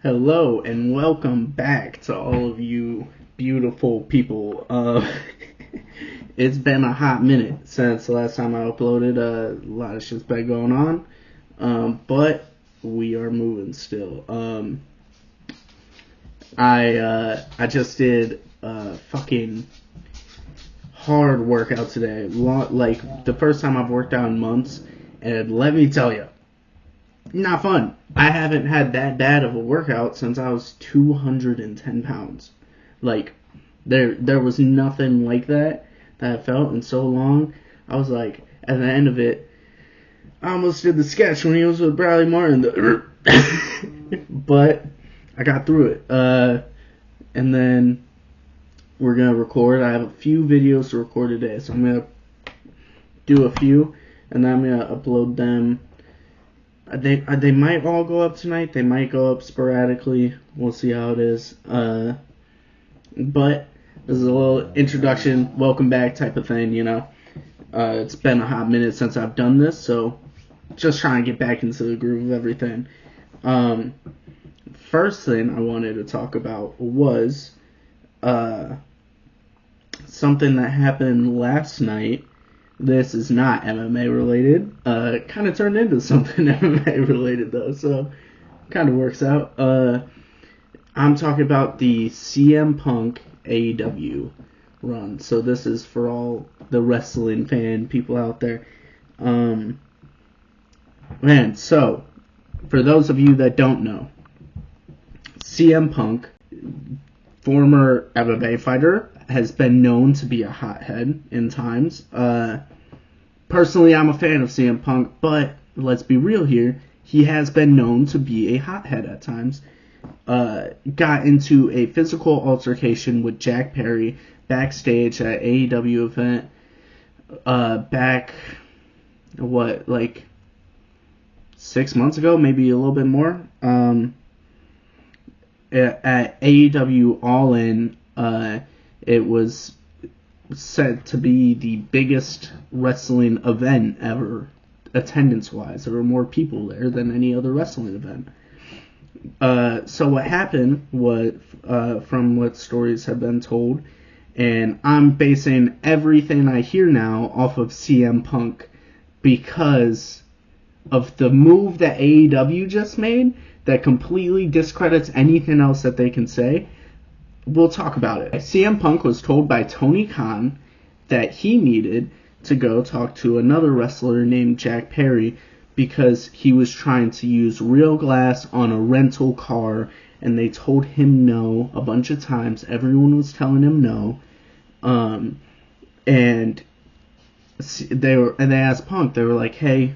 Hello and welcome back to all of you beautiful people. It's been a hot minute since the last time I uploaded. A lot of shit's been going on, but we are moving still. I just did a fucking hard workout today, like the first time I've worked out in months, and let me tell you, not fun. I haven't had that bad of a workout since I was 210 pounds. Like, there was nothing like that I felt in so long. I was like, at the end of it, I almost did the sketch when he was with Bradley Martin. But I got through it. And then we're going to record. I have a few videos to record today, so I'm going to do a few, and then I'm going to upload them. They might all go up tonight. They might go up sporadically. We'll see how it is. But this is a little introduction, welcome back type of thing, you know. It's been a hot minute since I've done this, so just trying to get back into the groove of everything. First thing I wanted to talk about was something that happened last night. This is not MMA related. It kind of turned into something MMA related though, so kind of works out. I'm talking about the CM Punk AEW run. So this is for all the wrestling fan people out there. So for those of you that don't know, CM Punk, former MMA fighter, has been known to be a hothead in times. Personally, I'm a fan of CM Punk, but let's be real here. He has been known to be a hothead at times. Got into a physical altercation with Jack Perry backstage at AEW event back, 6 months ago, maybe a little bit more. At AEW All In, it was said to be the biggest wrestling event ever, attendance-wise. There were more people there than any other wrestling event. So what happened was, from what stories have been told, and I'm basing everything I hear now off of CM Punk because of the move that AEW just made that completely discredits anything else that they can say. We'll talk about it. CM Punk was told by Tony Khan that he needed to go talk to another wrestler named Jack Perry because he was trying to use real glass on a rental car, and they told him no a bunch of times. Everyone was telling him no. And they asked Punk, they were like, hey,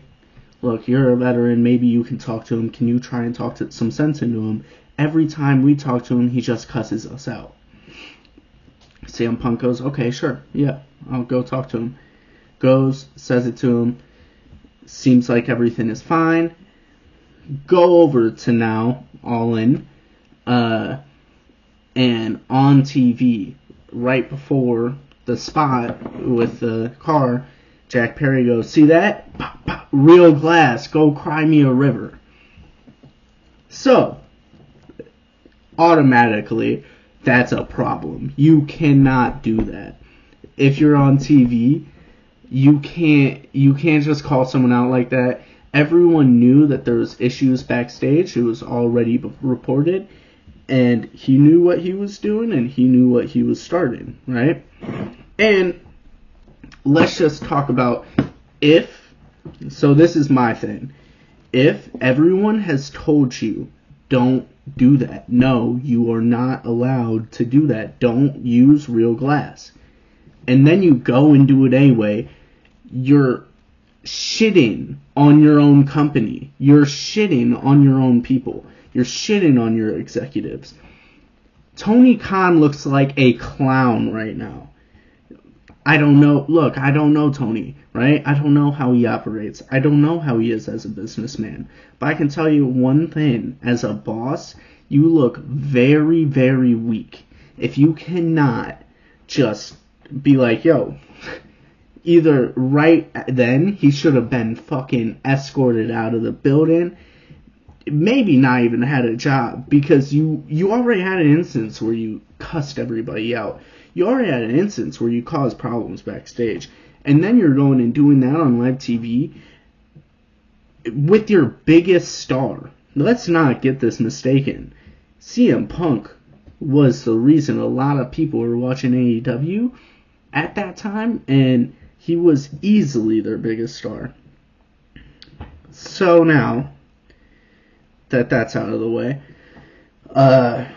look, you're a veteran, maybe you can talk to him. Can you try and talk some sense into him? Every time we talk to him, he just cusses us out. CM Punk goes, okay, sure, yeah, I'll go talk to him. Goes, says it to him. Seems like everything is fine. Go over to now, All In, and on TV, right before the spot with the car, Jack Perry goes, see that? Pop, pop, real glass, go cry me a river. So, automatically, that's a problem. You cannot do that. If you're on TV, you can't just call someone out like that. Everyone knew that there was issues backstage. It was already reported, and he knew what he was doing, and he knew what he was starting, right? And let's just talk about so this is my thing. If everyone has told you, don't do that. No, you are not allowed to do that. Don't use real glass. And then you go and do it anyway. You're shitting on your own company. You're shitting on your own people. You're shitting on your executives. Tony Khan looks like a clown right now. I don't know. Look, I don't know Tony, right? I don't know how he operates. I don't know how he is as a businessman. But I can tell you one thing. As a boss, you look very, very weak. If you cannot just be like, yo, either right then, he should have been fucking escorted out of the building. maybe not even had a job, because you already had an instance where you cussed everybody out. You already had an instance where you caused problems backstage. And then you're going and doing that on live TV with your biggest star. Let's not get this mistaken. CM Punk was the reason a lot of people were watching AEW at that time, and he was easily their biggest star. So now that that's out of the way,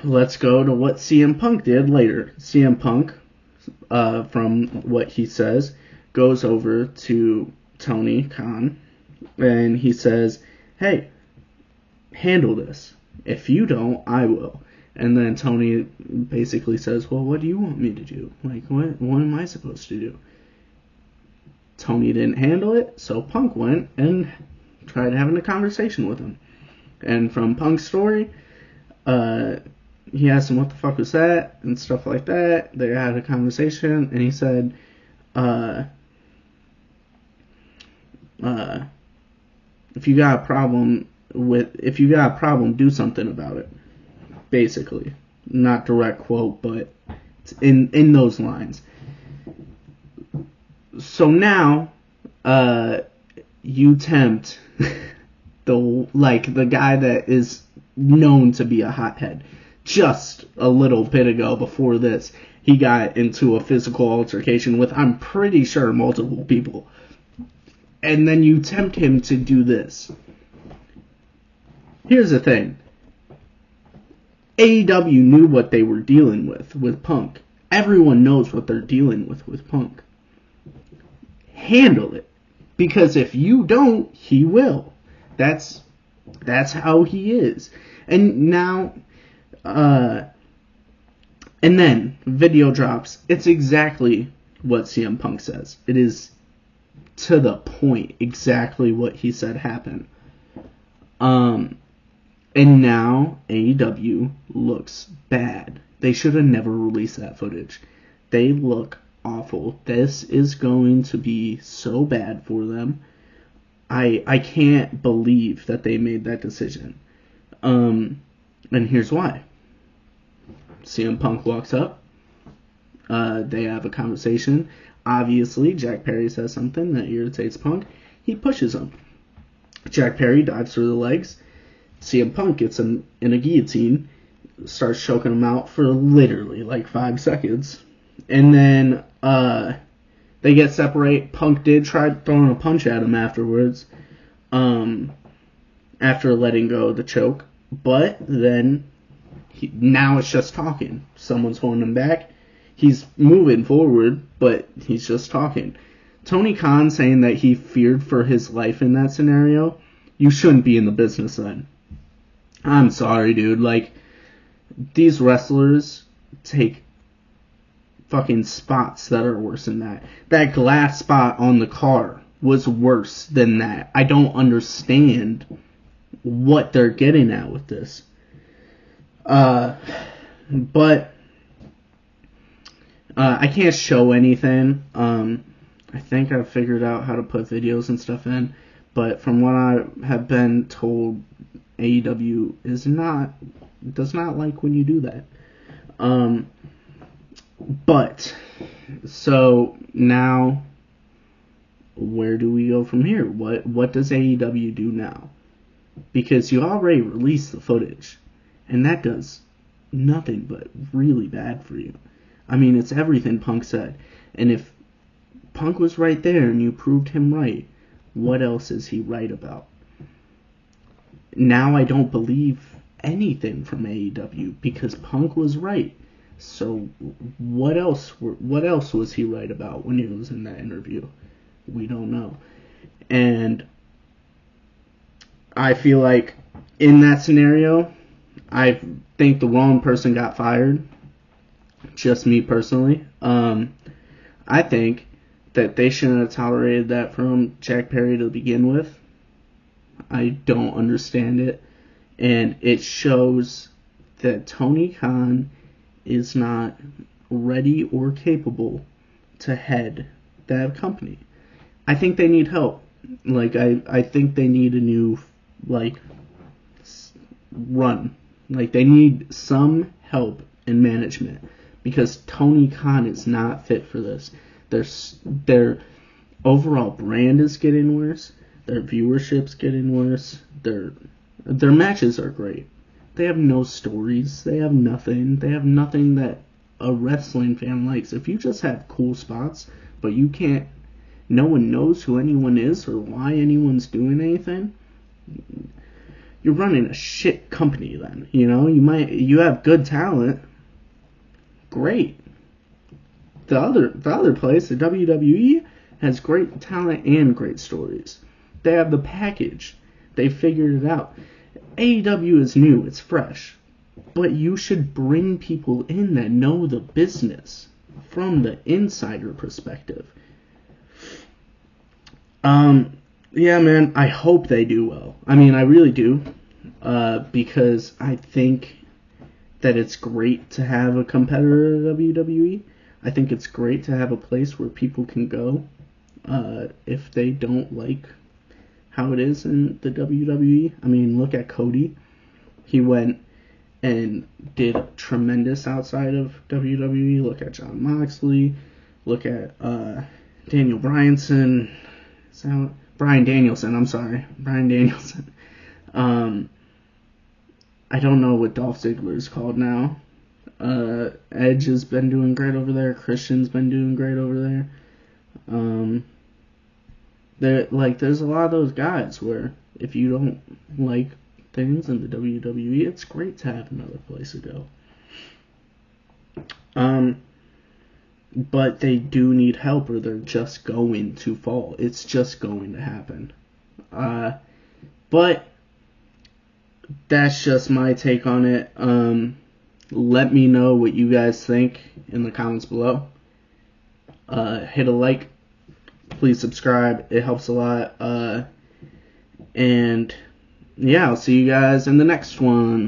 let's go to what CM Punk did later. CM Punk, from what he says, goes over to Tony Khan, and he says, hey, handle this. If you don't, I will. And then Tony basically says, well, what do you want me to do? Like, what am I supposed to do? Tony didn't handle it, so Punk went and tried having a conversation with him. And from Punk's story, he asked him what the fuck was that and stuff like that. They had a conversation, and he said, if you got a problem, do something about it. Basically, not direct quote, but it's in those lines. So now, you tempt the guy that is known to be a hothead. Just a little bit ago, before this, he got into a physical altercation with, I'm pretty sure, multiple people. And then you tempt him to do this. Here's the thing. AEW knew what they were dealing with Punk. Everyone knows what they're dealing with Punk. Handle it. Because if you don't, he will. That's how he is. And now, and then, video drops. It's exactly what CM Punk says. It is to the point exactly what he said happened. And now AEW looks bad. They should have never released that footage. They look awful. This is going to be so bad for them. I can't believe that they made that decision. And here's why. CM Punk walks up. They have a conversation. Obviously, Jack Perry says something that irritates Punk. He pushes him. Jack Perry dives through the legs. CM Punk gets him in a guillotine, starts choking him out for literally like 5 seconds. And then they get separate. Punk did try throwing a punch at him afterwards, after letting go of the choke. But then, now it's just talking. Someone's holding him back. He's moving forward, but he's just talking. Tony Khan saying that he feared for his life in that scenario, you shouldn't be in the business then. I'm sorry, dude. Like, these wrestlers take fucking spots that are worse than that. That glass spot on the car was worse than that. I don't understand what they're getting at with this. But I can't show anything. I think I've figured out how to put videos and stuff in, but from what I have been told, AEW does not like when you do that. But so now, where do we go from here? What does AEW do now? Because you already released the footage, and that does nothing but really bad for you. I mean, it's everything Punk said. And if Punk was right there and you proved him right, what else is he right about? Now I don't believe anything from AEW because Punk was right. So what else was he right about when he was in that interview? We don't know. And I feel like in that scenario, I think the wrong person got fired. Just me personally. I think that they shouldn't have tolerated that from Jack Perry to begin with. I don't understand it. And it shows that Tony Khan is not ready or capable to head that company. I think they need help. Like, I think they need a new, run. Like, they need some help in management because Tony Khan is not fit for this. Their overall brand is getting worse. Their viewership's getting worse. Their matches are great. They have no stories. They have nothing. They have nothing that a wrestling fan likes. If you just have cool spots, but you can't, no one knows who anyone is or why anyone's doing anything, you're running a shit company then. You know, you have good talent. Great. The other place, the WWE, has great talent and great stories. They have the package. They figured it out. AEW is new. It's fresh. But you should bring people in that know the business from the insider perspective. Yeah, man, I hope they do well. I mean, I really do. Because I think that it's great to have a competitor to WWE. I think it's great to have a place where people can go if they don't like how it is in the WWE. I mean, look at Cody. He went and did tremendous outside of WWE. Look at Jon Moxley. Look at Daniel Bryanson. Bryan Danielson, I'm sorry. Bryan Danielson. I don't know what Dolph Ziggler is called now. Edge has been doing great over there. Christian's been doing great over there. There's a lot of those guys where if you don't like things in the WWE, it's great to have another place to go. But they do need help or they're just going to fall. It's just going to happen. But that's just my take on it. Let me know what you guys think in the comments below. Hit a like. Please subscribe. It helps a lot. And yeah, I'll see you guys in the next one.